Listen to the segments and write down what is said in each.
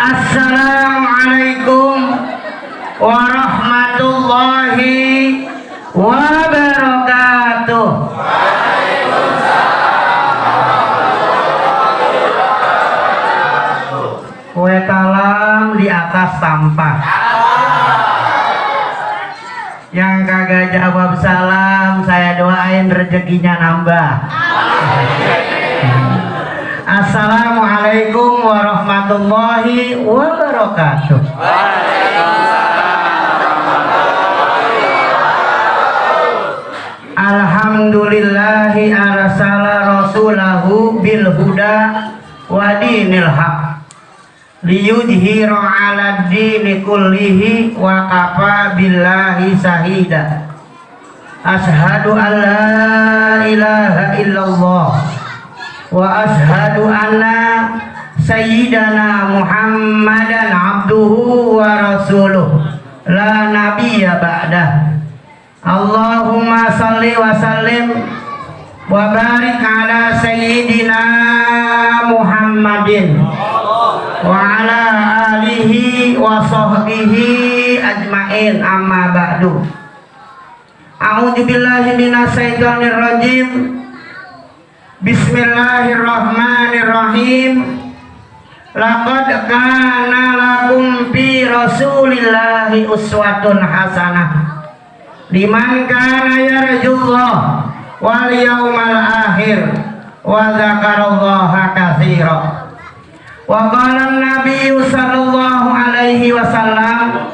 Assalamualaikum warahmatullahi wabarakatuh. Kue kalam di atas sampah. Yang kagak jawab salam saya doain rezekinya nambah. Assalamualaikum warahmatullahi wabarakatuh. Alhamdulillahi arsala rasulahu bil huda wa dinil haq liyudhira 'ala dini kullihi wa kafa billahi shahida. Asyhadu an la ilaha illallah wa asyhadu anna sayyidana Muhammadan abduhu wa rasuluh la nabiyya ba'dah. Allahumma salli wa sallim wa barik ala sayyidina Muhammadin wa ala alihi wa sahbihi ajmain, amma ba'du. A'udzu billahi minasy syaithanir rajim. Bismillahirrahmanirrahim. Laqad kana lakum fi Rasulillahi uswatun hasanah liman kana yarjullah wal yawmal akhir wa dzakarallaha katsira. Wa qala an-nabiyyu sallallahu alaihi wasallam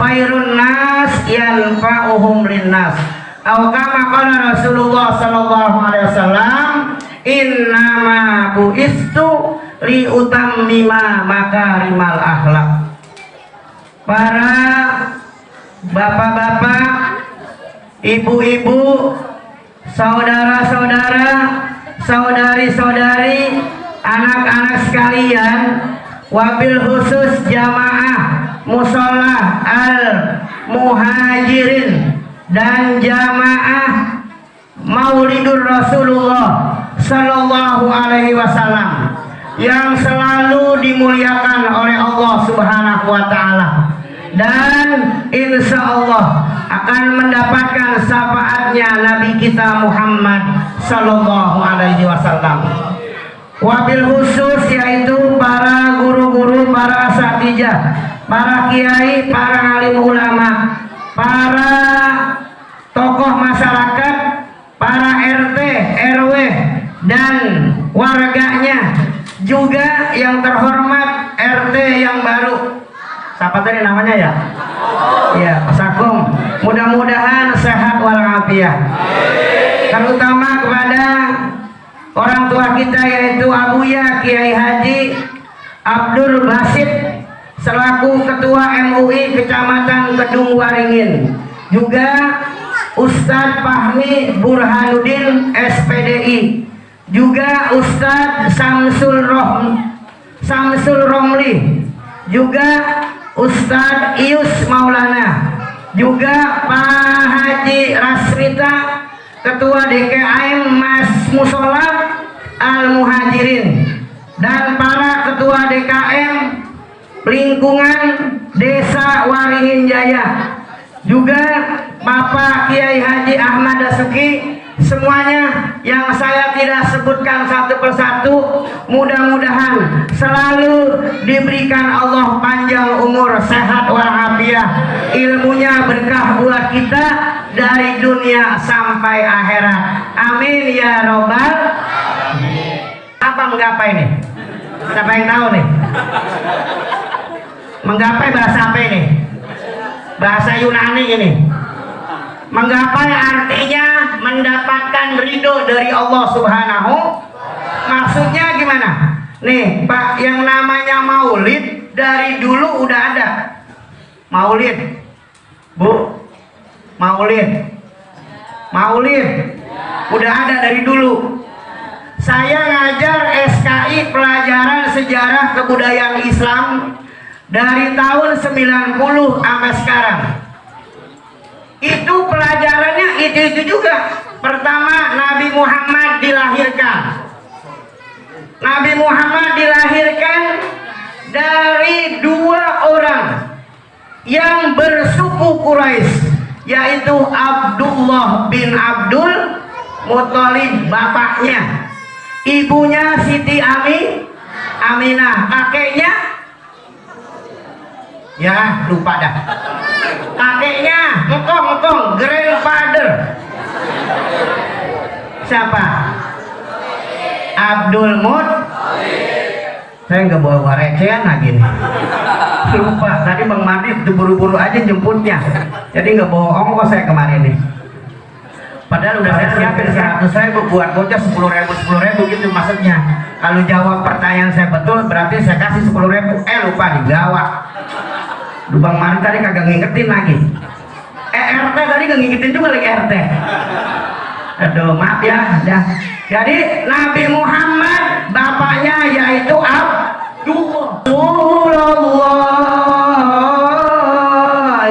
khairun nas yanfa'uhum linnas. Aw kama qala Rasulullah sallallahu alaihi wasallam innama bu'istu li utammima makarimal akhlak. Para bapak-bapak, ibu-ibu, saudara-saudara, saudari-saudari, anak-anak sekalian, wabil khusus jamaah mushola al-muhajirin dan jamaah Maulidur Rasulullah sallallahu alaihi wasallam yang selalu dimuliakan oleh Allah Subhanahu wa taala, dan insya Allah akan mendapatkan syafaatnya Nabi kita Muhammad sallallahu alaihi wasallam. Wabil khusus yaitu para guru-guru, para asatijah, para kiai, para alim ulama, para tokoh masyarakat, para RT, RW dan warganya, juga yang terhormat RT yang baru. Siapa tadi namanya ya? Ya, Sakum. Mudah-mudahan sehat walafiat. Terutama kepada orang tua kita yaitu Abuya Kiai Haji Abdul Basit selaku Ketua MUI Kecamatan Kedung Waringin, juga Ustadz Fahmi Burhanuddin SPDI, juga Ustadz Samsul Romli, juga Ustadz Ius Maulana, juga Pak Haji Rasmita Ketua DKM Mas Musola Al-Muhajirin, dan para Ketua DKM lingkungan Desa Waringin Jaya, juga Bapak Kiai Haji Ahmad Dasuki, semuanya yang saya tidak sebutkan satu persatu, mudah-mudahan selalu diberikan Allah panjang umur, sehat walafiat, ilmunya berkah buat kita dari dunia sampai akhirat. Amin ya robbal. Apa menggapai nih? Siapa yang tahu nih? Menggapai bahasa apa ini? Bahasa Yunani ini. Menggapai artinya mendapatkan ridho dari Allah Subhanahu. Maksudnya gimana? Nih Pak, yang namanya maulid dari dulu udah ada. Maulid, Bu, maulid udah ada dari dulu. Saya ngajar SKI pelajaran sejarah kebudayaan Islam dari tahun 90 sampai sekarang. Itu pelajarannya itu juga. Pertama, Nabi Muhammad dilahirkan. Nabi Muhammad dilahirkan dari bersuku Quraisy, yaitu Abdullah bin Abdul Muthalib bapaknya, ibunya Siti Aminah, kakeknya ya lupa dah, kakeknya engkong grandfather siapa? Abdul saya nggak bawa recehan lagi nih, lupa tadi Bang Madi buru-buru aja jemputnya, jadi nggak bawa ongkos saya kemarin nih. Padahal udah saya siapin 100.000 buat bocah 10.000 gitu maksudnya. Kalau jawab pertanyaan saya betul berarti saya kasih 10.000. Lupa dijawab. Bang Mari tadi kagak ngingetin lagi. RT tadi nggak ngingetin juga lagi RT. Aduh maaf ya. Jadi Nabi Muhammad bapaknya yaitu Abdullah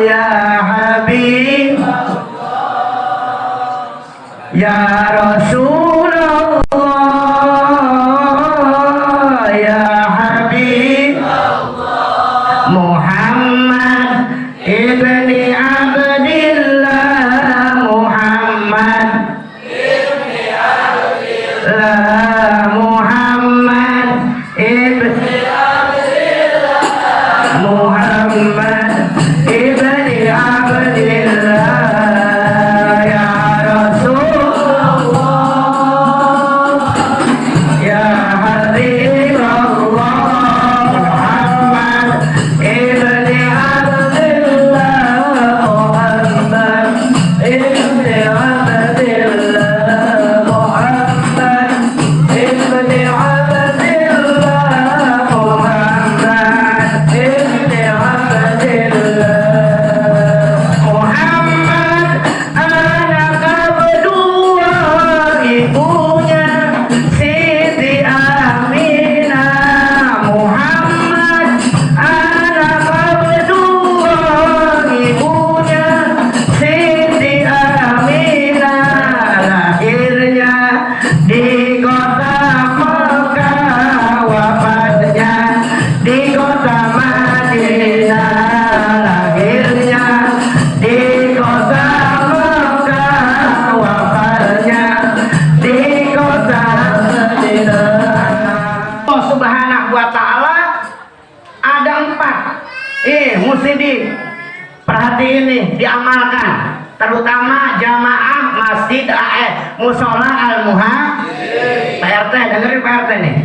ya Habib ya Rasulullah ya Habib Muhammad ibni Abdillah Muhammad ibni Abdillah Muhammad ibni Abdillah Muhammad ibni Abdillah perhatiin nih, diamalkan terutama jamaah masjid musola al-muhajirin. Pak RT dengerin Pak RT nih.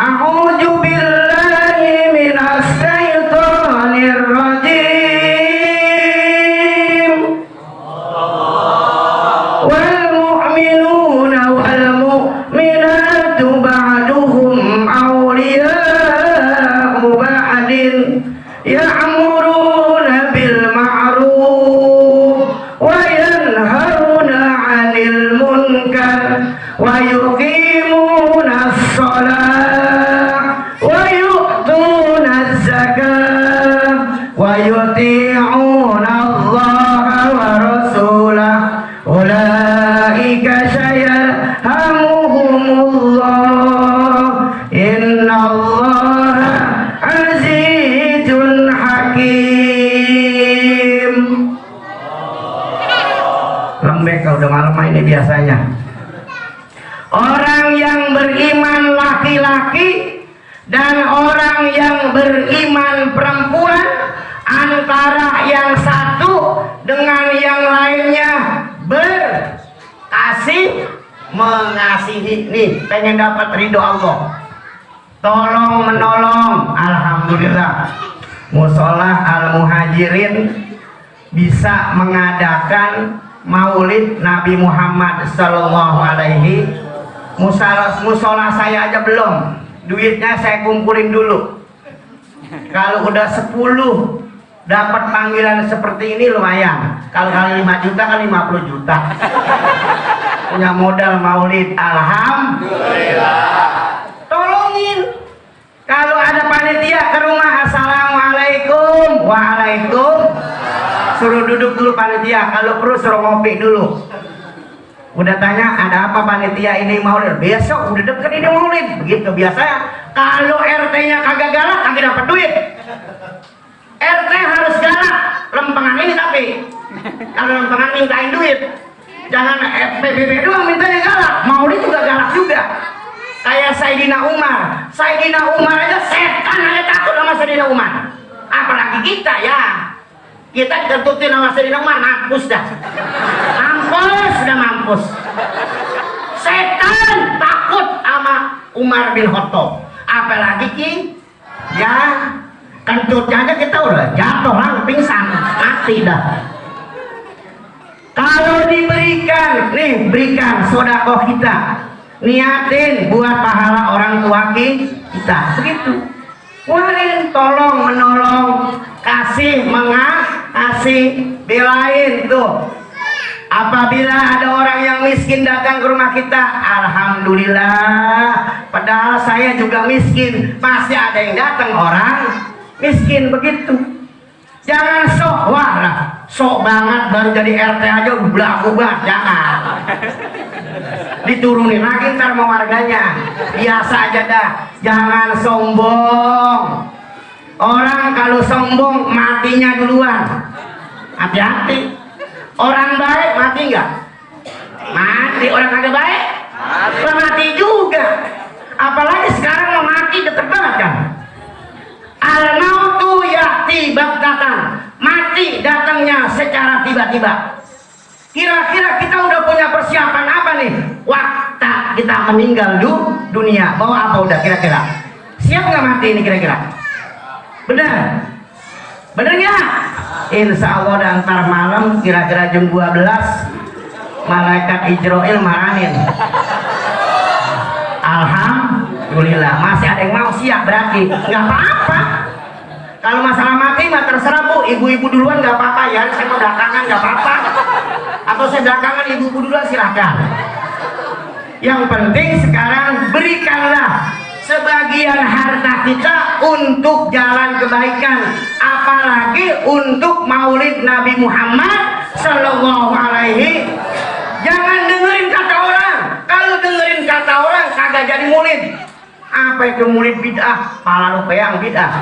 A'udzu billahi minas syaitonir rajim. Wal mu'minuna wal mu'minatu ba'duhum awliya'u ba'din ya'muruna bil ma'ruf wa yanhauna 'anil munkar wa yuqimuna as-shalah wa yu'tuna az-zakah wa yuti'una Allah wa rasulahu ulaika sayarhamuhumullah innallaha azizun hakim. Lembek kalau udah malam ini biasanya. Orang yang beriman laki-laki dan orang yang beriman perempuan, antara yang satu dengan yang lainnya berkasih mengasihi. Nih pengen dapat ridho Allah, tolong menolong. Alhamdulillah musola al-muhajirin bisa mengadakan maulid Nabi Muhammad sallallahu alaihi. Musola saya aja belum, duitnya saya kumpulin dulu. Kalau udah 10 dapat panggilan seperti ini lumayan. Kalau kali 5 juta kan 50 juta. Punya modal maulid. Alhamdulillah. Tolongin. Kalau ada panitia ke rumah, assalamualaikum, waalaikumsalam. Suruh duduk dulu panitia. Kalau perlu suruh ngopi dulu. Udah tanya ada apa panitia ini maulid, besok udah deket ini maulid, begitu biasanya. Kalau RT-nya kagak galak kagak dapat duit. RT harus galak. Lempengan ini tapi kalau lempengan mintain duit, jangan PBB doang mintanya galak. Maulid juga galak juga. Kayak Sayyidina Umar. Sayyidina Umar aja setan aja takut sama Sayyidina Umar. Apalagi kita ya. Kita ditentutin sama Sayyidina Umar, mampus dah. Mampus, sudah mampus. Setan takut sama Umar bin Khattab. Apalagi Ki, ya kentutnya aja kita udah jatuh lah, pingsan, mati dah. Kalau diberikan, nih berikan sedekah kita, niatin buat pahala orang tua kita, begitu. Warin tolong menolong, kasih mengasihi, belain tuh. Apabila ada orang yang miskin datang ke rumah kita, alhamdulillah. Padahal saya juga miskin, masih ada yang datang orang miskin, begitu. Jangan sok, wah lah, sok banget baru jadi RT aja belagu banget, jangan. Diturunin lagi ntar sama warganya, biasa aja dah, jangan sombong. Orang kalau sombong matinya duluan, hati-hati. Orang baik mati nggak? Mati. Orang kagak baik mati juga. Apalagi sekarang mau mati deket banget kan. Al-mautu ya'ti baghtatan, mati datangnya secara tiba-tiba. Kira-kira kita udah punya persiapan apa nih waktu kita meninggal dunia? Bawa apa udah kira-kira? Siap nggak mati ini kira-kira? Benar? Bener nggak? Insya Allah antar malam kira-kira jam 12 malaikat Ijroil marahin. Alhamdulillah masih ada yang mau, siap berarti nggak apa-apa. Kalau masalah mati mah terserah Bu, ibu-ibu duluan nggak apa-apa ya, saya mau belakangan nggak apa-apa, atau saya belakangan ibu-ibu duluan silahkan. Yang penting sekarang berikanlah sebagian harta kita untuk jalan kebaikan, apalagi untuk maulid Nabi Muhammad Sallallahu Alaihi. Jangan dengerin kata orang. Kalau dengerin kata orang kagak jadi maulid. Apa itu maulid bid'ah? Pala lu peang bid'ah.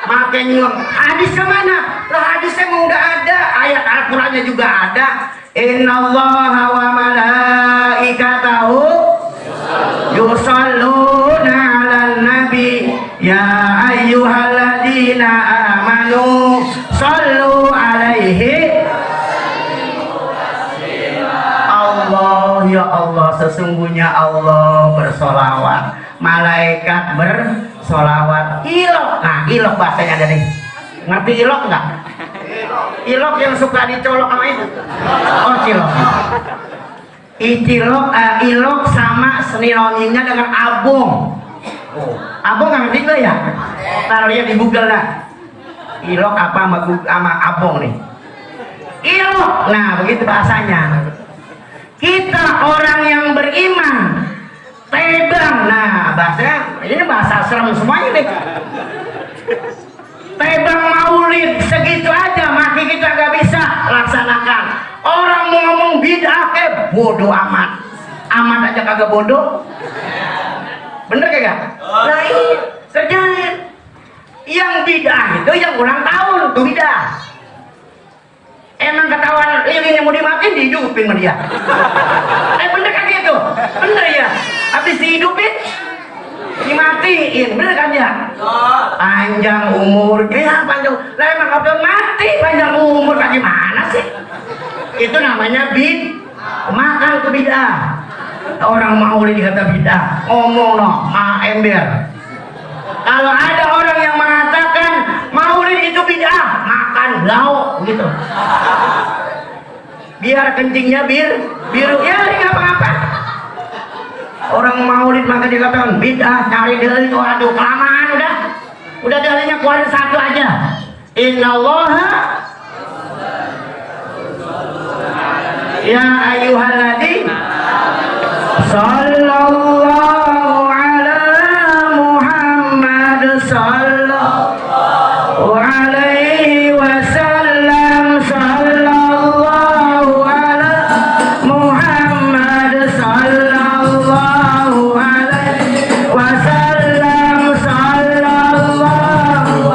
Makanya hadis kemana? Lah hadisnya udah ada, ayat Al-Qurannya juga ada. Innallaha wa malaikatahu yusalluna 'alan nabi ya ayyuhalladzina amanu sallu 'alaihi. Allah, ya Allah, sesungguhnya Allah bersolawat, malaikat bersolawat. Ilok, nah ilok bahasanya ada nih. Ngerti ilok nggak? Ilok yang suka dicolok sama itu. Oh cilok. Ilok sama sinonimnya dengan abong. Abong nggak ngerti nggak ya? Ntar lihat di Google lah. Ilok apa sama abong nih? Ilok, nah begitu bahasanya. Kita orang yang beriman, tebang, nah bahasanya ini bahasa serem semuanya nih. Tebang maulid segitu aja, maki kita nggak bisa laksanakan. Orang mau ngomong bid'ah bodoh amat, amat aja kagak bodoh. Bener kagak? Nah ini kerjain. Yang bid'ah itu yang ulang tahun tuh bid'ah. Emang ketahuan lilinnya mau dimatiin, dihidupin sama dia. Bener kan gitu? Bener ya? Habis dihidupin dimatiin, bener kan ya? Panjang umur, ya panjang. Lah emang kalau mati panjang umur kan gimana sih? Itu namanya makan ke bid'ah. Orang maulid dikata bid'ah, ngomong no, ember. Kalau ada orang yang mengatakan maulid itu bid'ah, makan lauk gitu. Biar kencingnya biru, ya nggak apa-apa. Orang maulid maka dikatakan bid'ah, cari dalil, aduh kelamaan udah dalilnya keluarin satu aja. Innallaha ya ayyuhalladzina sallallahu ala Muhammad sallallahu alaihi wasallam, sallallahu ala Muhammad sallallahu alaihi wasallam, sallallahu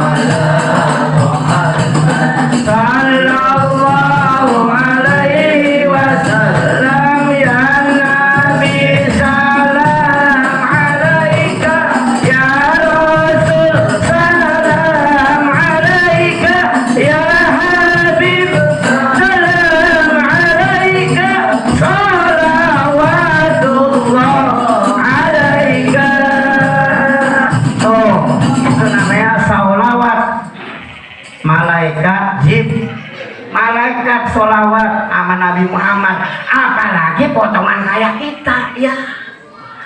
pada sholawat sama Nabi Muhammad, apalagi potongan kayak kita ya,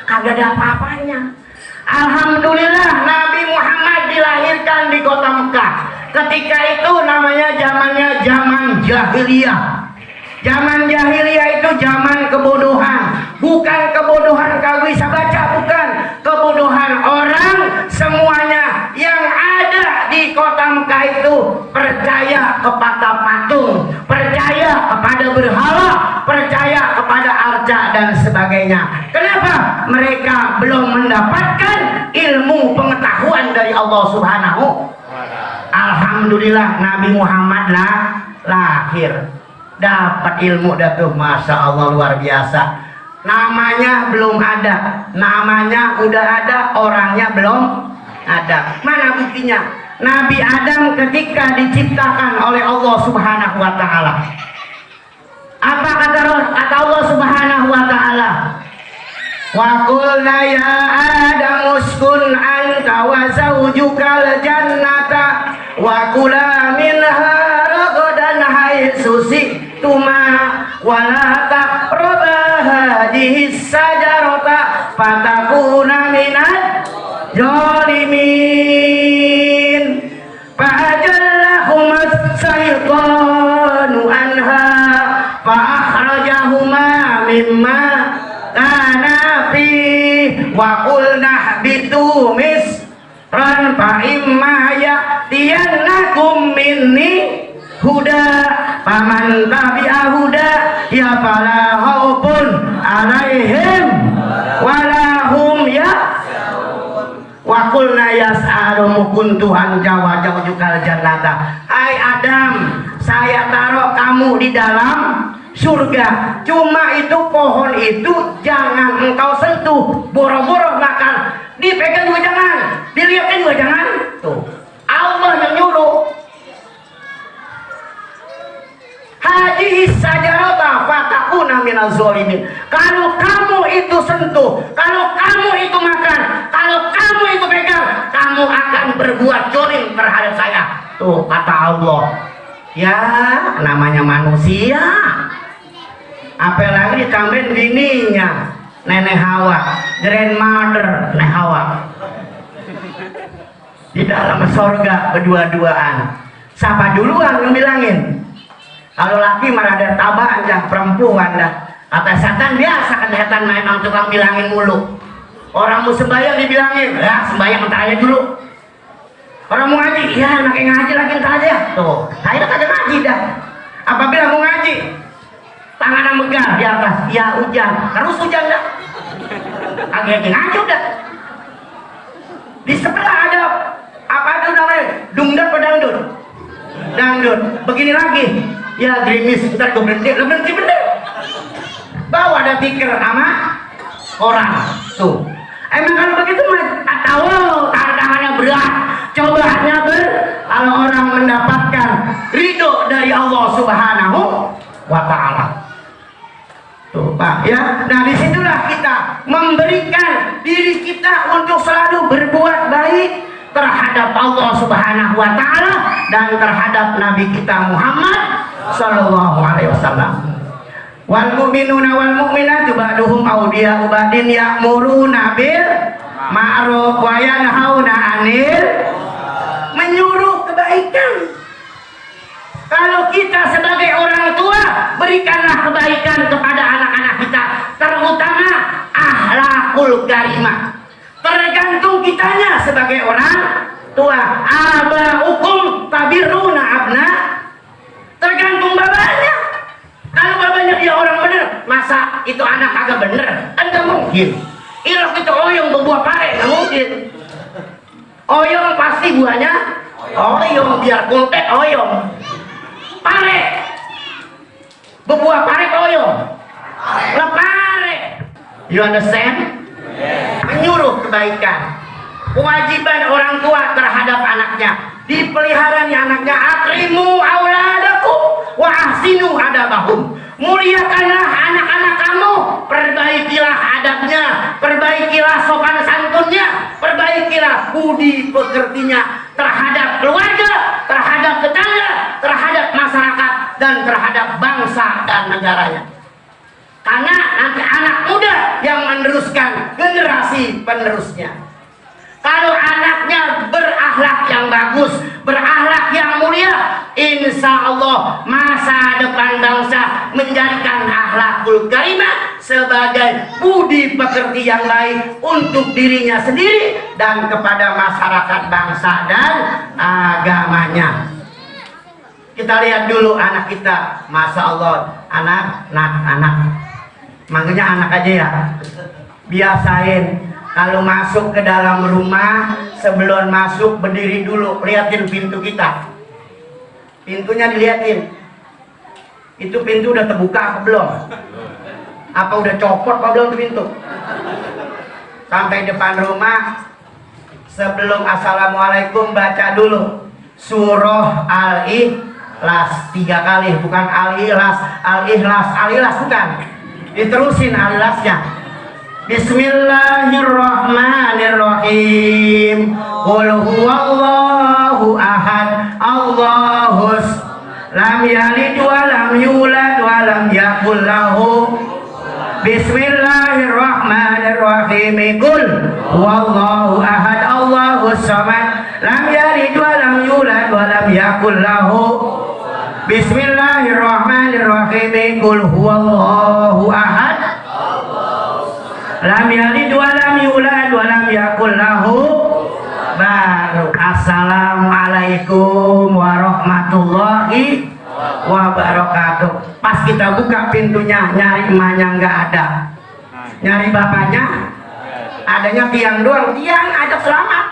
kagak ada apa-apanya. Alhamdulillah Nabi Muhammad dilahirkan di kota Mekah. Ketika itu namanya zamannya zaman jahiliyah. Zaman jahiliyah itu zaman kebodohan. Bukan kebodohan kau bisa baca, bukan. Kebodohan orang semuanya yang ada di kota Mekah itu percaya kepada patung, percaya kepada berhala, percaya kepada arca dan sebagainya. Kenapa? Mereka belum mendapatkan ilmu pengetahuan dari Allah Subhanahu. Alhamdulillah Nabi Muhammad lahir, dapat ilmu dah tuh, masya Allah luar biasa. Namanya belum ada, namanya udah ada, orangnya belum ada. Mana buktinya? Nabi Adam ketika diciptakan oleh Allah Subhanahu wa taala, apa kata Allah Subhanahu wa taala? Wa qulna ya Adam uskun anta wa zawjukal jannata wa kula minha ragadan haitsu si'tuma wa la taqraba hadhihi sajarata fatakuna minaz zalimin. Fa'ajallahuma as-saytanu anha fa'akhrajahuma mimma kana fi wa qulna bitu misran fa imma ya'tiyannakum minni huda faman tabi'a huda ya fala khaufun alaihim wala hum wa qulna yas'alu kuntuhan jawa jawjukal jannata. Hai Adam, saya taruh kamu di dalam surga, cuma itu pohon itu jangan engkau sentuh, boro-boro bakal dipegang juga jangan, dilihatin juga jangan. Tuh Allah yang nyuruh. Hadhihi sajarata fatakuna minaz zalimin. Kalau kamu itu sentuh, kalau kamu itu makan, kalau kamu itu pegang, kamu akan berbuat zalim terhadap saya. Tuh kata Allah. Ya namanya manusia, apalagi ditambahin bininya Nenek Hawa, grandmother Nenek Hawa, di dalam surga berdua-duaan. Siapa duluan yang bilangin? Kalau laki marah ada tabaan dah, perempuan dah. Kata setan biasa kan, setan memang tukang bilangin mulu. Orang mau sembahyang dibilangin, ya sembahyang entar aja dulu. Orang mau ngaji, ya makin ngaji lagi entar aja. Tuh, saya udah kagak ngaji dah. Apabila mau ngaji, tangannya megang di atas, ya hujan, terus hujan dah. Agak ngaji udah. Di sebelah ada apa itu namanya? Dungdut pedangdut. Dangdut. Begini lagi. Ya gerimis, ntar gue berhenti bener. Bawa ada tikir sama orang. Tuh. Emang kalau begitu tak tahu tantangannya berat, cobaannya kalau orang mendapatkan ridho dari Allah Subhanahu wa taala. Tuh Pak ya. Nah disitulah kita memberikan diri kita untuk selalu berbuat baik terhadap Allah Subhanahu wa taala dan terhadap Nabi kita Muhammad sallallahu alaihi wasallam. Wal mu'minuna wal mu'minatu ba'duhum awliya'u ba'din ya'muruna bil ma'ruf wa yanhauna 'anil, menyuruh kebaikan. Kalau kita sebagai orang tua, berikanlah kebaikan kepada anak-anak kita, terutama akhlakul karimah. Tergantung kitanya sebagai orang tua. Abaukum tabiruna abna, tergantung babanya. Kalau babanya dia orang bener, masa itu anak kagak bener? Kan gak mungkin. Ilok itu oyong berbuah pare, gak mungkin. Oyong pasti buahnya oyong, biar kuntet oyong. Pare berbuah pare oyong, lepare. You understand? Menyuruh kebaikan. Kewajiban orang tua terhadap anaknya, dipeliharanya anaknya. Akrimu auladakum wa ahsinu adabahum. Muliakanlah anak-anak kamu, perbaikilah adabnya, perbaikilah sopan santunnya, perbaikilah budi pekertinya terhadap keluarga, terhadap tetangga, terhadap masyarakat, dan terhadap bangsa dan negaranya. Karena nanti anak muda yang meneruskan generasi penerusnya. Kalau anaknya berakhlak yang bagus, berakhlak yang mulia, insya Allah masa depan bangsa menjadikan akhlakul karimah sebagai budi pekerti yang lain untuk dirinya sendiri dan kepada masyarakat bangsa dan agamanya. Kita lihat dulu anak kita, masya Allah, anak, manggilnya anak aja ya. Biasain kalau masuk ke dalam rumah, sebelum masuk berdiri dulu, liatin pintu kita. Pintunya diliatin. Itu pintu udah terbuka apa belum? Apa udah copot apa belum tuh pintu? Sampai depan rumah, sebelum assalamualaikum baca dulu surah Al-Ikhlas 3 kali, bukan Al-Ikhlas bukan. Diterusin Al-Ikhlasnya. Bismillahirrahmanirrahim. Qul huwallahu ahad, Allahus lam yalid wa lam yulad wa lam yakul lahu. Bismillahirrahmanirrahim. Qul huwallahu ahad, Allahus samad, lam yalid wa lam yulad wa lam yakul lahu. Bismillahirrahmanirrahim. Qul huwallahu ahad, lam yalid wa lam yulad wa lam yakul lahu. Baru assalamualaikum warahmatullahi wabarakatuh. Pas kita buka pintunya, nyari emaknya nggak ada, nyari bapaknya adanya tiang doang. Tiang ajak selamat,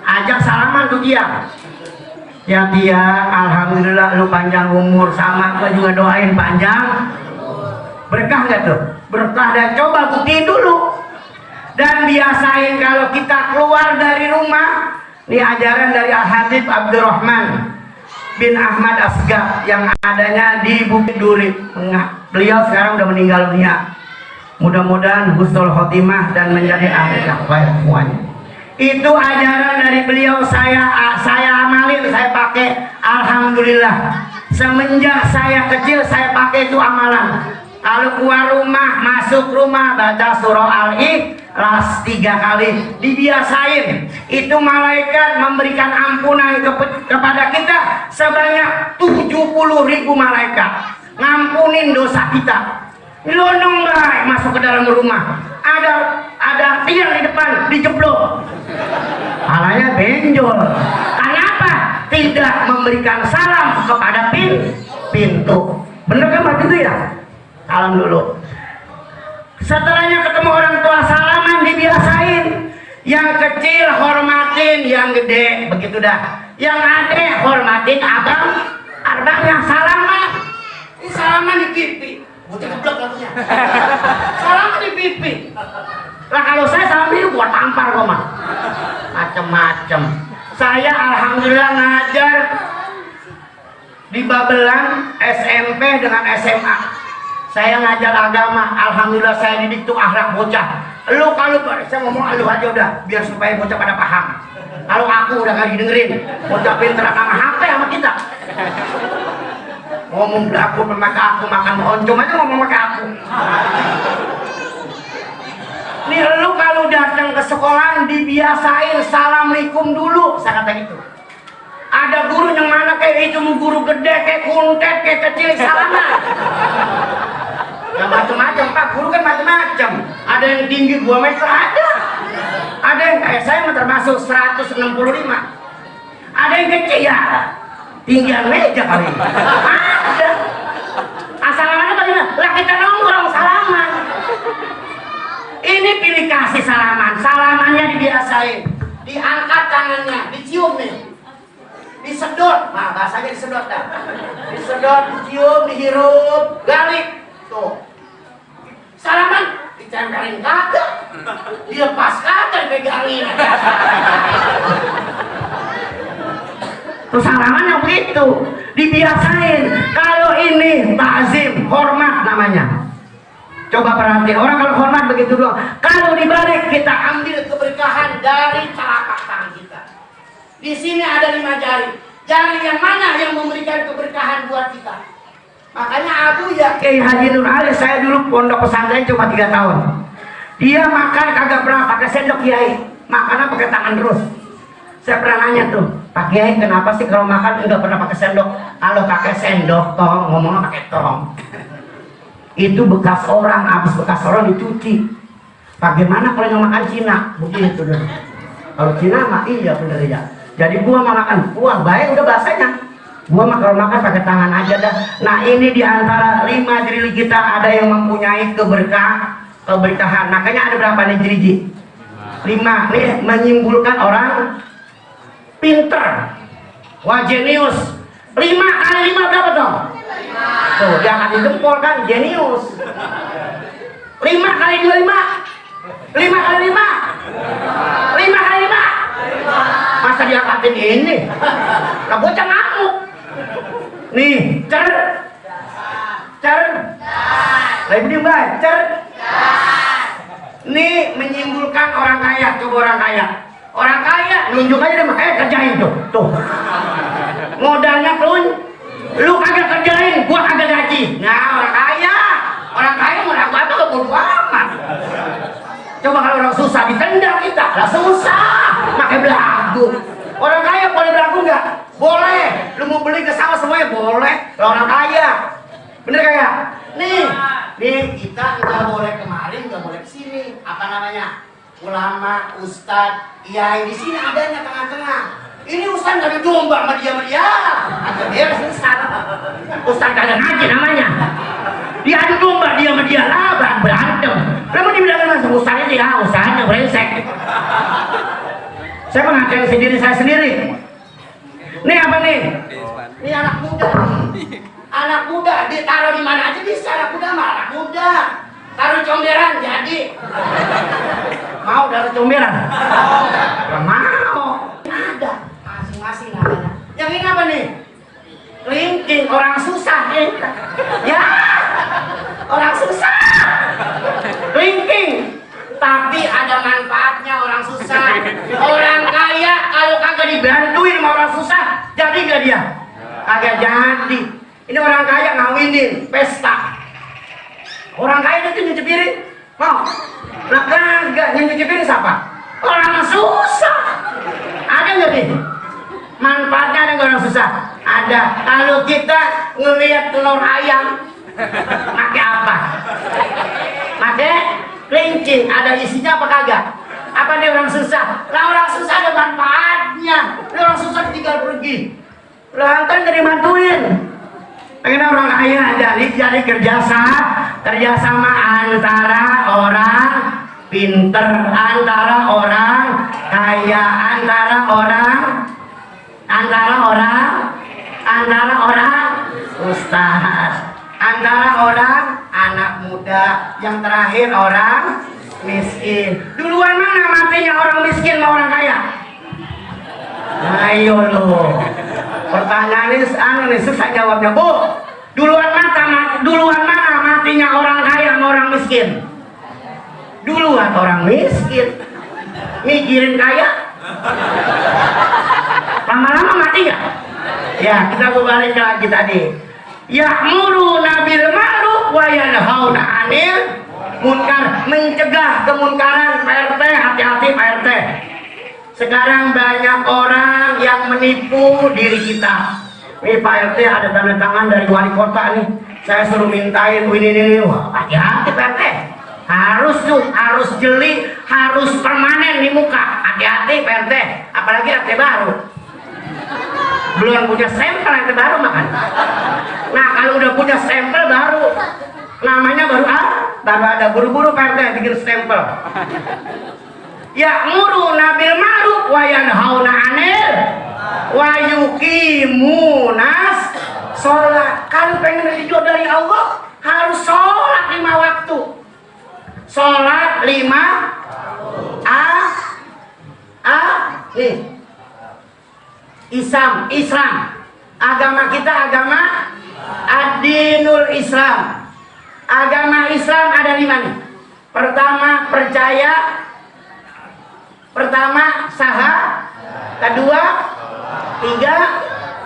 ajak salaman tuh tiang. Ya tiang, alhamdulillah lu panjang umur, sama gua juga doain panjang. Berkah nggak tuh? Berkah. Dan coba buktiin dulu dan biasain kalau kita keluar dari rumah. Ini ajaran dari Al-Habib Abdurrahman bin Ahmad Asgaf yang adanya di Bukit Duri. Beliau sekarang udah meninggal dunia. Mudah-mudahan husnul khotimah dan menjadi ahli baik semuanya. Itu ajaran dari beliau, saya amalin, saya pakai. Alhamdulillah semenjak saya kecil saya pakai itu amalan. Kalau keluar rumah, masuk rumah, baca surah Al-Ikhlas 3 kali. Dibiasain. Itu malaikat memberikan ampunan kepada kita sebanyak 70.000 malaikat. Ngampunin dosa kita. Nyelonong baik masuk ke dalam rumah. Ada tiang di depan, dijeblok. Palanya benjol. Kenapa? Tidak memberikan salam kepada pintu. Bener kan begitu ya? Salam dulu. Setelahnya ketemu orang tua, salaman dibiasain. Yang kecil hormatin yang gede, begitu dah. Yang adek hormatin abangnya. Salaman. Ini salaman di pipi. Butuh geblok katanya. Salaman di pipi. Lah kalau saya salaman itu buat tampar kok mah. Macem-macem. Saya alhamdulillah ngajar di Babelan SMP dengan SMA. Saya ngajar agama, alhamdulillah saya didik tuh akhlak bocah. Lu kalau saya ngomong lu aja udah, biar supaya bocah pada paham. Kalau aku udah gak didengerin, bocah pinter sama HP sama kita. Ngomong aku pakai aku, makan oncom aja ngomong pakai aku. Nih lu kalau datang ke sekolah dibiasain assalamualaikum dulu, saya kata gitu. Ada guru yang mana kayak itu, guru gede, kayak kuntet, kayak kecil, salaman. Ya macam-macam Pak, guru kan macam-macam. Ada yang tinggi 2 meter, ada yang kayak saya termasuk 165. Ada yang kecil ya, tinggian meja kali. Ada. Assalamualaikum bagaimana? Lah kita nongkrong salaman. Ini pilih kasih salaman. Salamannya dibiasain, diangkat tangannya, dicium nih, disedot. Nah bahasanya disedot dah. Disedot, dicium, dihirup, galik. Tuh. Salaman ditempelin kagak, dilepas kagak, dipegangin. Terus salaman yang begitu dibiasain. Kalau ini takzim, hormat namanya. Coba perhatiin orang kalau hormat begitu doang. Kalau dibalik kita ambil keberkahan dari telapak tangan kita. Di sini ada 5 jari. Cari yang mana yang memberikan keberkahan buat kita. Makanya Abu ya Kiai Haji Nur Ali, saya dulu pondok pesantren cuma 3 tahun. Dia makan kagak pernah pakai sendok Kiai, makannya pakai tangan terus. Saya pernah nanya tuh, Pak Kiai kenapa sih kalau makan enggak pernah pakai sendok? Kalau pakai sendok tong, ngomongnya pakai tong. Itu bekas orang, habis bekas orang dicuci. Bagaimana kalau yang makan Cina? Begitu deh. Kalau Cina mah iya bener ya. Jadi gua makan kuah baik udah bahasanya. Gua mah kalau makan pakai tangan aja dah. Nah ini diantara 5 jerili kita ada yang mempunyai keberkahan. Makanya ada berapa nih jerili? 5 nih menyimpulkan orang pinter, wah jenius. 5 kali 5 berapa dong? 5. Tuh dia angkat jempol kan jenius. 5 kali 2 5. 5 kali 5. 5 kali 5. Masa diangkatin ini? Lah bocah ngamuk. Nih, cer. Lagi diem baik, cer. Nih menyimpulkan orang kaya, coba orang kaya. Orang kaya nunjuk aja deh, kerjain tuh. Modalnya lu kagak kerjain, gua kagak gaji. Nah orang kaya mau laku apa ke bodo amat. Coba kalau orang susah ditendang kita, lah susah, pakai belagu. Orang kaya boleh belagu nggak? Boleh. Lu mau beli ke sawah semuanya boleh. Lah orang kaya, bener kaya? Nih kita nggak boleh kemarin, nggak boleh kesini. Apa namanya? Ulama, ustad, kiai di sini adanya tengah-tengah. Ini ustad nggak didomba sama dia. Agak beres ustad. Ustad kagak ngaji namanya. Dia adu domba dia sama dia lah, berantem. Lalu dibilangin langsung ustadnya sih, ustadnya brengsek. Saya mengatain saya sendiri. Nih apa nih? Ini anak muda. Anak muda ditaruh di mana aja bisa. Anak muda. Taruh comberan jadi. Mau taruh comberan? Gak mau. Ada masing-masing namanya. Yang ini apa nih? Kelingking, orang susah ya. Orang susah. Kelingking. Tapi ada manfaatnya orang susah. Orang kaya kalau kagak dibantuin sama orang susah, jadi gak dia? Kagak jadi. Ini orang kaya ngawinin pesta. Orang kaya itu nyuci piring, mau? Lah kagak, nyuci piring siapa? Orang susah. Ada nggak nih? Manfaatnya ada nggak orang susah? Ada. Kalau kita ngelihat telur ayam, pakai apa? Pakai kelinci. Ada isinya apa kagak? Apa nih orang susah? Lah orang susah ada manfaatnya. Orang susah tinggal pergi. Lah kan jadi mantuin. Pengen orang kaya jadi kerjasama antara orang pinter, antara orang kaya, antara orang ustaz, antara orang anak muda, yang terakhir orang miskin. Duluan mana matinya orang miskin sama orang kaya? Ayo lo. Pertanyaan ini susah jawabnya, Bu. Duluan mana matinya orang kaya sama orang miskin? Duluan orang miskin. Mikirin kaya. Lama-lama mati ya? Ya, kita kembali lagi tadi. Ya'muruna bil ma'ruf wa yanhauna 'anil munkar, mencegah kemunkaran. Pak RT, hati-hati Pak RT. Sekarang banyak orang yang menipu diri kita. Nih Pak RT ada tanda tangan dari wali kota nih. Saya suruh mintain ini. Wah, hati-hati Pak RT. Harus jeli, harus permanen di muka. Hati-hati Pak RT. Apalagi RT baru. Belum punya stempel RT baru makan. Nah kalau udah punya stempel baru, namanya baru ada. Buru-buru Pak RT bikin stempel. Ya'muruna bil ma'ruf wa yanhauna 'anil wa yuqimunas sholat. Kalau pengen ridho dari Allah harus sholat 5 waktu. Sholat 5 nih. Islam. Agama kita agama ad-dinul Islam. Agama Islam ada 5 nih. Pertama saha, kedua 3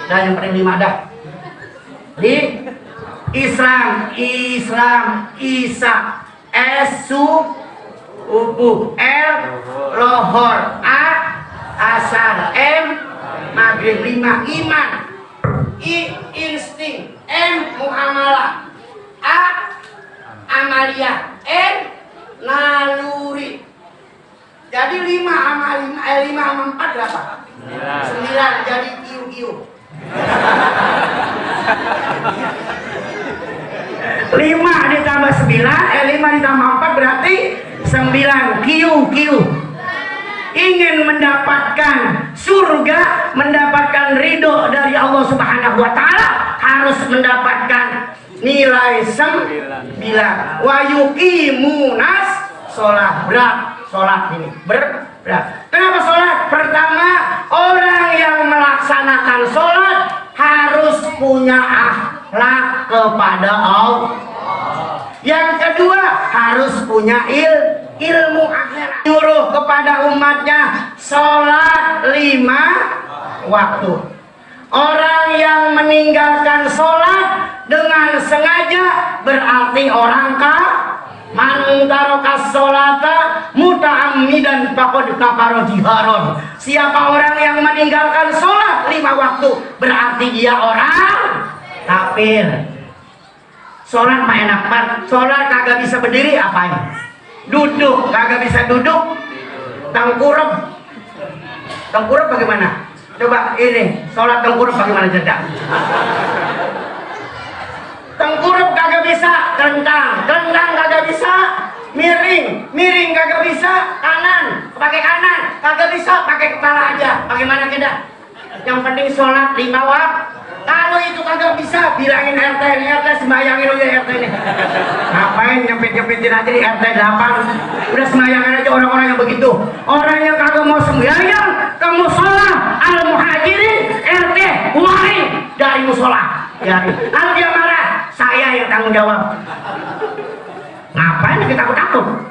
Nah yang paling 5 dah. Di Islam, Isa, subuh, lohor, asar, maghrib. 5 iman, insting, muamalah, amalia, naluri. Jadi 5 sama 4 berapa? 9. Jadi kiu. 5 ditambah 9, 5 ditambah 4 berarti 9. Kiu. Ingin mendapatkan surga, mendapatkan ridho dari Allah Subhanahu wa Ta'ala, harus mendapatkan nilai 9. Wa yuqimunas sholat. Berat sholat ini, berat. Kenapa sholat? Pertama, orang yang melaksanakan sholat harus punya akhlak kepada Allah. Yang kedua, harus punya ilmu akhirat. Nyuruh kepada umatnya sholat 5 waktu. Orang yang meninggalkan sholat dengan sengaja berarti orang man tarokas sholata muta'ammidan faqad kafara jiharon. Siapa orang yang meninggalkan sholat 5 waktu berarti dia orang kafir. Sholat mah enak banget. Sholat kagak bisa berdiri apain? Duduk kagak bisa duduk. Tengkurap bagaimana? Coba ini sholat tengkurap bagaimana cerita? Tengkurap kagak bisa, kelentang kagak bisa, miring kagak bisa, kanan pakai kanan kagak bisa, pakai kepala aja. Bagaimana kita? Yang penting sholat 5 waktu. Kalau itu kagak bisa, bilangin RT sembayangin aja RT ini. Ngapain nyepit-nyepitin aja di RT 8? Udah sembayangin aja orang-orang yang begitu. Orang yang kagak mau sembayang ke musola al-muhajirin RT keluarin dari musola. Ya, kalau dia marah, saya yang tanggung jawab. Ngapain kita takut?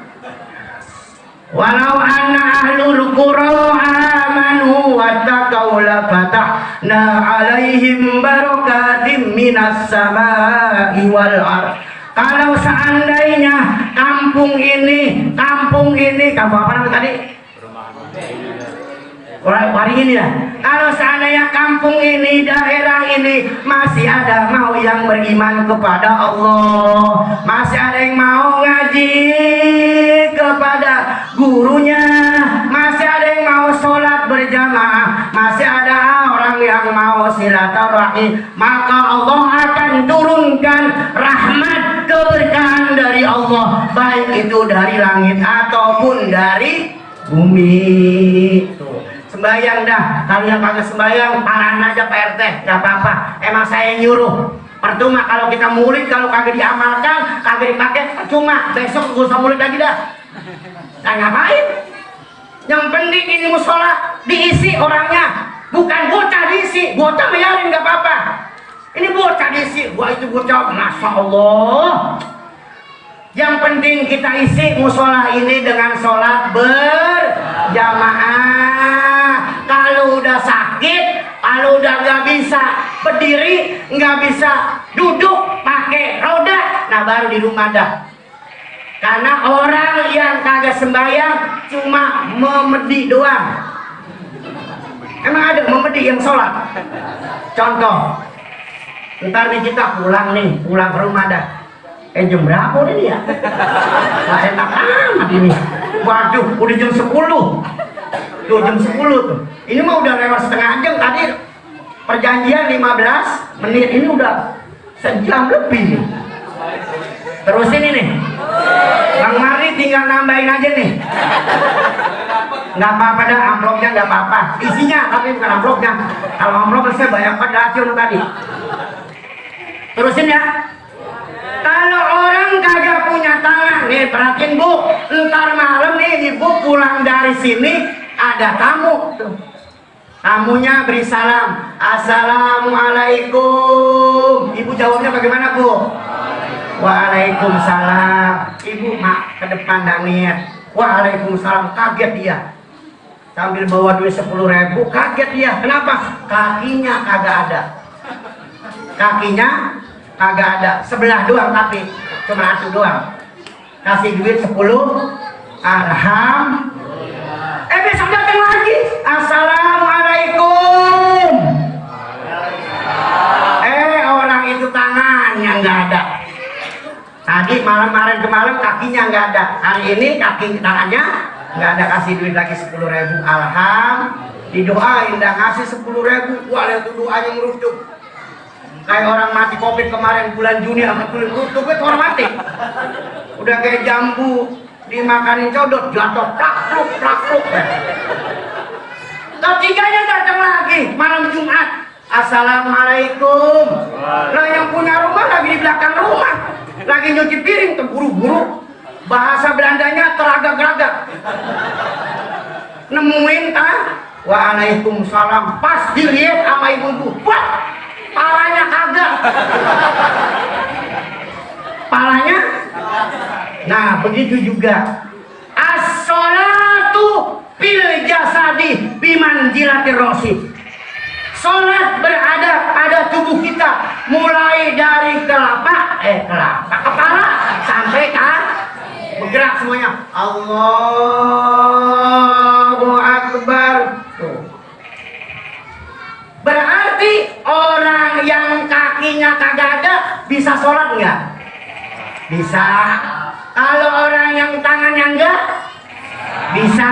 Walau anna ahlul qura amanu wattaqau la fatahna alaihim barakatim minas samai wal ardh. Kalau seandainya kampung ini kampung apa namanya tadi? Waringin ya. Kalau seandainya kampung ini, daerah ini masih ada mau yang beriman kepada Allah, masih ada yang mau ngaji kepada gurunya, masih ada yang mau sholat berjamaah, masih ada orang yang mau silaturahmi, maka Allah akan turunkan rahmat keberkahan dari Allah, baik itu dari langit ataupun dari bumi. Sembayang dah, kalau yang kagak sembayang parahan aja Pak RT, gak apa-apa. Emang saya nyuruh. Percuma kalau kita murid, kalau kagak diamalkan, kagak dipakai, percuma. Besok gue usah murid lagi dah. Nah ngapain? Yang penting ini musola diisi orangnya, bukan bocah diisi. Bocah bayarin gak apa-apa. Ini bocah diisi, gua itu bocah, masya Allah. Yang penting kita isi musola ini dengan sholat berjamaah. Kalau udah sakit, kalau udah nggak bisa berdiri, nggak bisa duduk pakai roda, nah baru di rumah dah. Karena orang yang kagak sembahyang cuma memedi doang. Emang ada memedi yang sholat? Contoh, ntar nih kita pulang ke rumah dah. Jam berapa ini ya? Nah, enak amat ini. Waduh, udah jam 10. Tuh jam 10 tuh. Ini mah udah lewat setengah jam tadi. Perjanjian 15 menit, ini udah sejam lebih nih. Terus ini nih. Bang Mari tinggal nambahin aja nih. Nggak apa-apa dah, amplopnya nggak apa-apa. Isinya tapi bukan amplopnya. Kalau amplop saya banyak pada racun tadi. Terusin ya. Kalau orang kagak punya tangan, nih perhatiin Bu, ntar malam nih Ibu pulang dari sini ada tamu tuh. Tamunya beri salam, Assalamualaikum. Ibu jawabnya bagaimana Bu? Waalaikumsalam. Ibu mak ke depan dan niat, Waalaikumsalam. Kaget dia. sambil bawa duit 10.000, kaget dia. Kenapa? Kakinya kagak ada. Kakinya kagak ada, sebelah doang tapi cuma satu doang. Kasih duit 10, besok datang lagi, assalamualaikum. Orang itu tangannya nggak ada. Tadi malam kemarin kakinya nggak ada. Hari ini kaki tangannya nggak ada. Kasih duit lagi 10.000. Didoain dah ngasih 10.000. Wah, lihat doanya merucuk. Kayak orang mati COVID kemarin bulan Juni apa tulis merucuk itu orang mati. Udah kayak jambu dimakanin codot, jatuh plakluk. Ketiganya datang lagi malam Jumat. Assalamualaikum. Lah yang punya rumah lagi di belakang rumah, lagi nyuci piring, terburu-buru. Bahasa Belandanya teragak-agak. Nemuin waalaikumsalam. Pas dilihat sama ibu-ibu, wah, palanya kagak. Palanya. Nah, begitu juga. As-sholatu fil jasadi bimanzilatir rosi. Sholat berada pada tubuh kita mulai dari kepala sampai bergerak semuanya. Allahu Akbar. Tuh. Berarti orang yang kakinya kagak ada bisa sholat nggak? Bisa. Kalau orang yang tangannya enggak, bisa.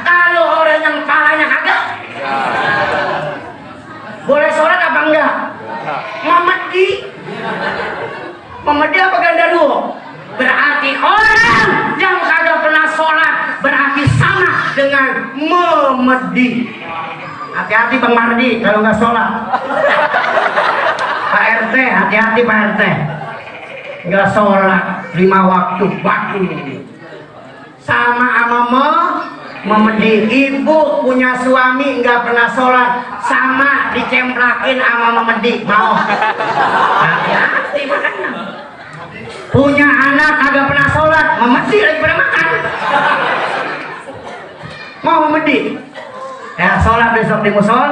Kalau orang yang palanya kagak, boleh sholat apa enggak? Memedi apa gandaruo? Berarti orang yang kagak pernah sholat berarti sama dengan memedi. Hati-hati Bang Mardi kalau nggak sholat. Pak RT, hati-hati Pak RT. Nggak sholat 5 waktu batu. Sama memedi. Ibu punya suami nggak pernah sholat, sama dicemplakin sama memedi. Mau? Hati-hati makanya. Punya anak kagak pernah sholat, memedi lagi pada makan. Mau memedi? Ya, sholat besok di musol.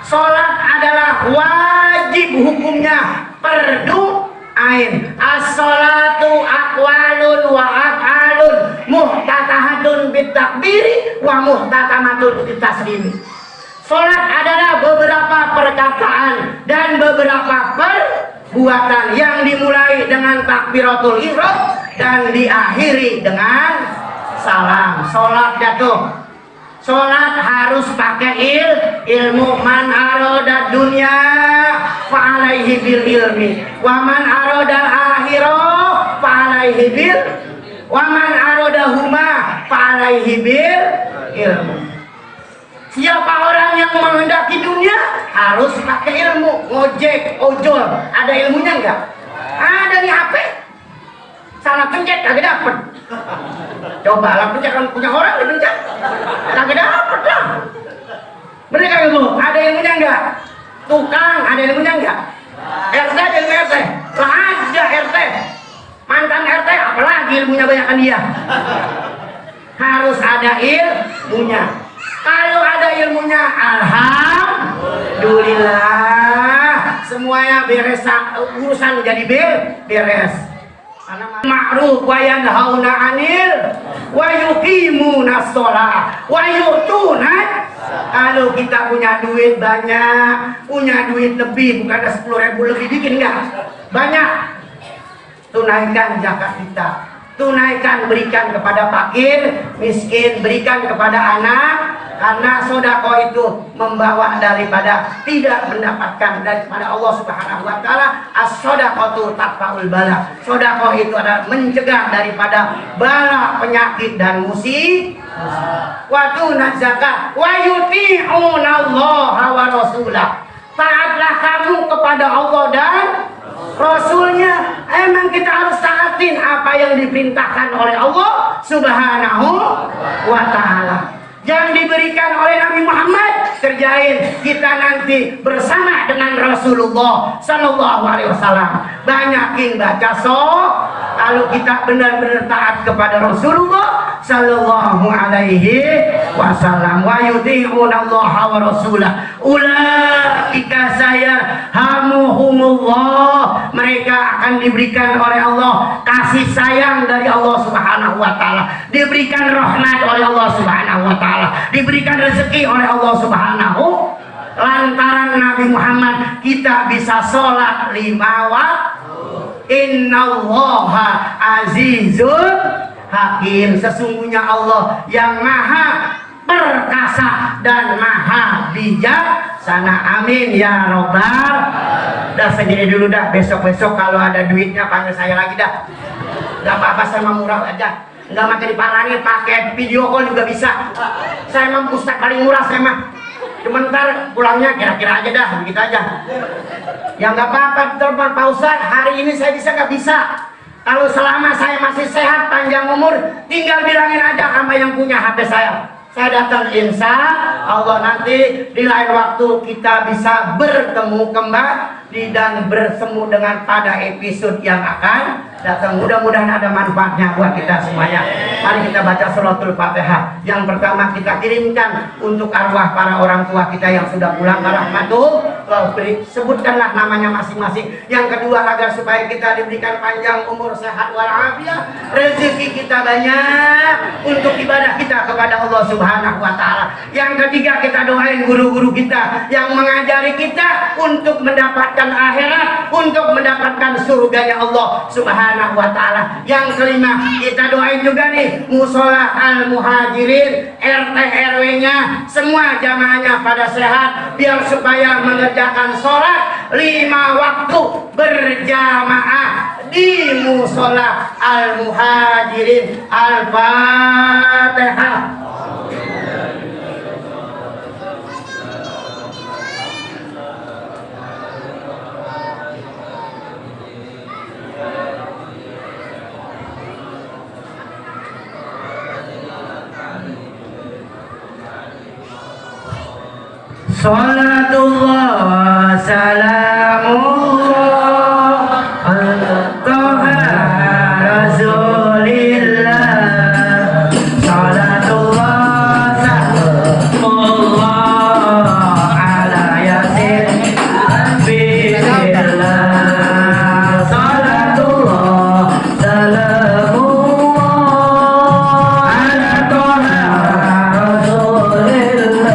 Sholat adalah wajib hukumnya. Ain as-sholatu aqwalun wa af'alun muhtatahatun bitakbiri wa muhtatamatun bitaslimi. Sholat adalah beberapa perkataan dan beberapa perbuatan yang dimulai dengan takbiratul ihram dan diakhiri dengan salam. Sholat jatuh. Sholat harus pakai ilmu. Man aroda dunya fa'alaihi bil ilmi wa man aroda akhirah fa'alaihi bil wa man aroda huma fa'alaihi bil ilmu. Siapa orang yang menghendaki dunia harus pakai ilmu. Ngojek, ojol, ada ilmunya enggak? Ada nih HP, salah pencet kagak dapet. Coba lah pencet, kan punya orang dipencet kagak dapet lah. Bener kagak Bu? Ada ilmunya enggak? Tukang ada ilmunya enggak? RT ada ilmu RT? Lah ada RT, mantan RT apalagi ilmunya banyakan dia. Harus ada ilmunya. Kalau ada ilmunya, alhamdulillah, semuanya beres, urusan jadi beres. Ma'ruf wa yanhauna 'anil wa yuqimuna shalah wa yu'tuna. Kalau kita punya duit banyak, punya duit lebih, bukan ada 10.000 lebih bikin enggak? Banyak. Tunaikan zakat kita. Tunaikan, berikan kepada fakir, miskin, berikan kepada anak, karena sodako itu membawa daripada tidak mendapatkan daripada Allah Subhanahu wa Ta'ala. As-sodaqatu taqfaul bala. Sodako itu adalah mencegah daripada bala, penyakit dan musibah. Wa tuna zakat wa yuti'una Allah wa rasulah. Taatlah kamu kepada Allah dan Rasulnya. Emang kita harus taatin apa yang diperintahkan oleh Allah Subhanahu wa Ta'ala. Yang diberikan oleh Nabi Muhammad kerjain. Kita nanti bersama dengan Rasulullah Sallallahu Alaihi Wasallam. Banyakin baca kalau kita benar-benar taat kepada Rasulullah, sallallahu alaihi wasallam wa yuti'una Allah wa rasulah ulaika sayarhamuhumullah, mereka akan diberikan oleh Allah kasih sayang dari Allah Subhanahu wa taala, diberikan rahmat oleh Allah Subhanahu wa taala, diberikan rezeki oleh Allah Subhanahu. Lantaran Nabi Muhammad kita bisa sholat 5 waktu. Innallaha azizun hakim, sesungguhnya Allah yang maha perkasa dan maha bijaksana. Amin ya robbal. Dah segini dulu dah, besok-besok kalau ada duitnya panggil saya lagi dah. Gak apa-apa, saya mah murah aja, nggak pakai diparangin, pakai video call juga bisa. Saya mah ustaz paling murah, saya mah sebentar pulangnya kira-kira aja dah, begitu aja. Ya nggak apa-apa, telepon Pak Ustaz, hari ini saya bisa nggak bisa. Kalau selama saya masih sehat panjang umur, tinggal bilangin aja sama yang punya HP saya datang, insya Allah nanti di lain waktu kita bisa bertemu kembali dan bersemu dengan pada episode yang akan datang. Mudah-mudahan ada manfaatnya buat kita semuanya. Mari kita baca suratul Fatihah. Yang pertama kita kirimkan untuk arwah para orang tua kita yang sudah pulang ke rahmatullah, sebutkanlah namanya masing-masing. Yang kedua agar supaya kita diberikan panjang umur, sehat walafiat, rezeki kita banyak untuk ibadah kita kepada Allah Subhanahu wa taala. Yang ketiga kita doain guru-guru kita yang mengajari kita untuk mendapatkan akhirat, untuk mendapatkan surganya Allah Subhanahu wa taala. Yang kelima kita doain juga nih musola al muhajirin, RT RW-nya semua jamaahnya pada sehat, biar supaya mengerjakan sholat 5 waktu berjamaah di musola al muhajirin. Al-Fatihah. Salatullah wa salamullah ala Taha Rasulillah. Salatullah salamullah ala Yasin Bismillah. Salatullah salamullah ala Taha Rasulillah.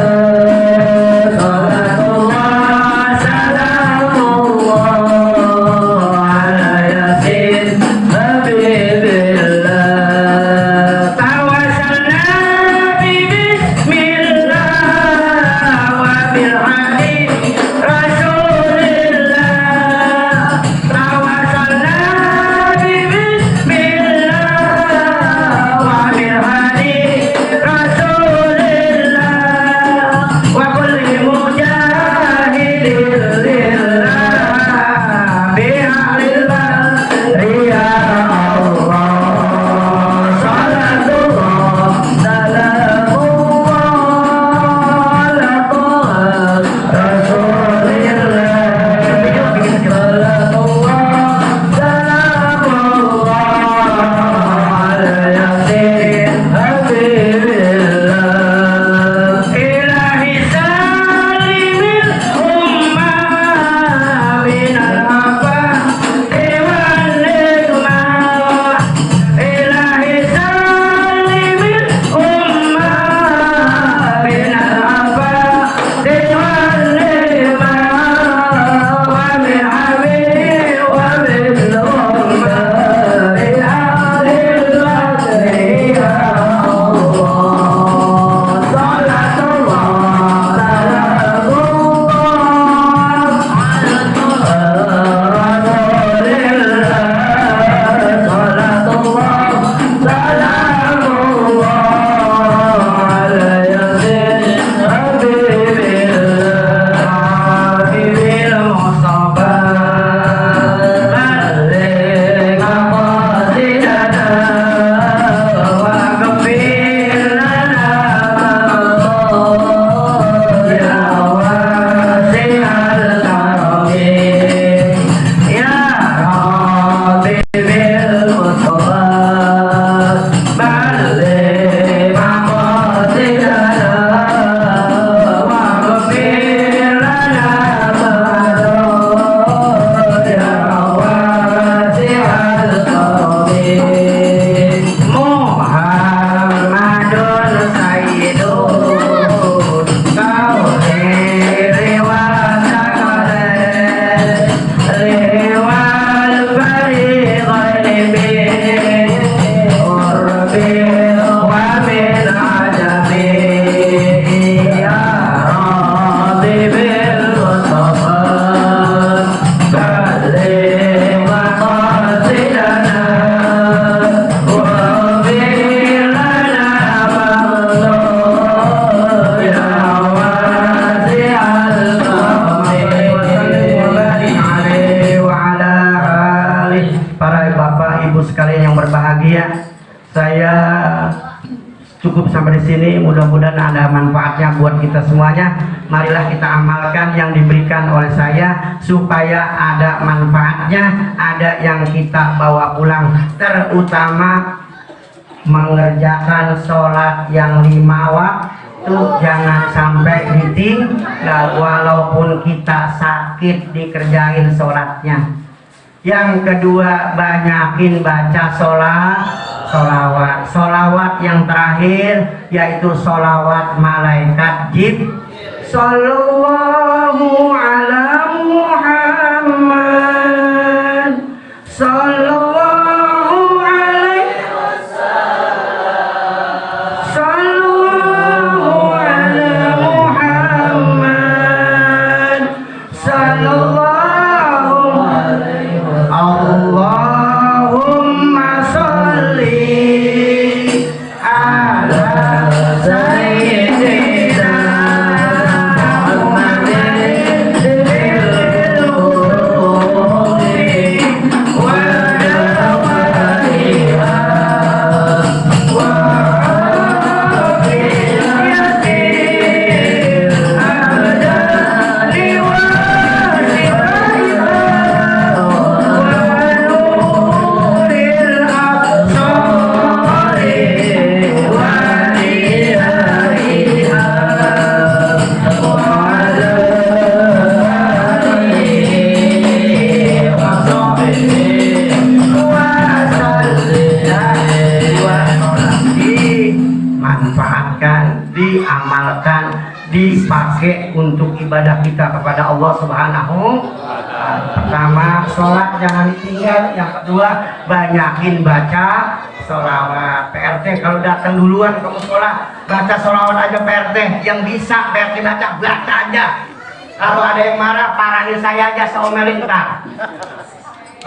bahagia. Saya cukup sampai di sini, mudah-mudahan ada manfaatnya buat kita semuanya. Marilah kita amalkan yang diberikan oleh saya supaya ada manfaatnya, ada yang kita bawa pulang. Terutama mengerjakan sholat yang 5 waktu, jangan sampai ditinggal walaupun kita sakit, dikerjain sholatnya. Yang kedua, banyakin baca solawat yang terakhir yaitu solawat malaikat Jibril. Sallallahu ala Muhammad, sallallahu alaihi wasallam, sallallahu ala Muhammad, sallallahu alaihi wasallam. Allahumma sholli ala sayyidina diamalkan, dipakai untuk ibadah kita kepada Allah Subhanahu wa Ta'ala. Pertama, sholat jangan ditinggal. Yang kedua, banyakin baca sholawat. PRT kalau datang duluan ke musola, baca sholawat aja PRT. Yang bisa PRT baca aja. Kalau ada yang marah, parahin saya aja, seomelin ntar.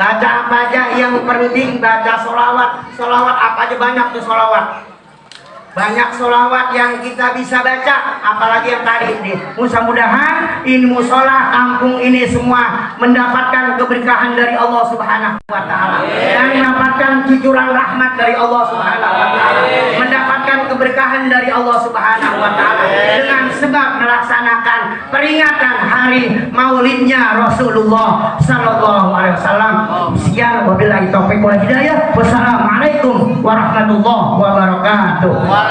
Baca apa aja, yang penting baca sholawat. Sholawat apa aja, banyak tuh sholawat. Banyak sholawat yang kita bisa baca, apalagi yang tadi ini. Mudah-mudahan ini musola kampung ini semua mendapatkan keberkahan dari Allah Subhanahu wa Ta'ala, dan mendapatkan cucuran rahmat dari Allah Subhanahu wa Ta'ala, mendapatkan keberkahan dari Allah Subhanahu wa Ta'ala dengan sebab melaksanakan peringatan hari maulidnya Rasulullah Sallallahu Alaihi Wasallam. Sekian, wabillahi taufiq wal hidayah. Wassalamualaikum warahmatullahi wabarakatuh.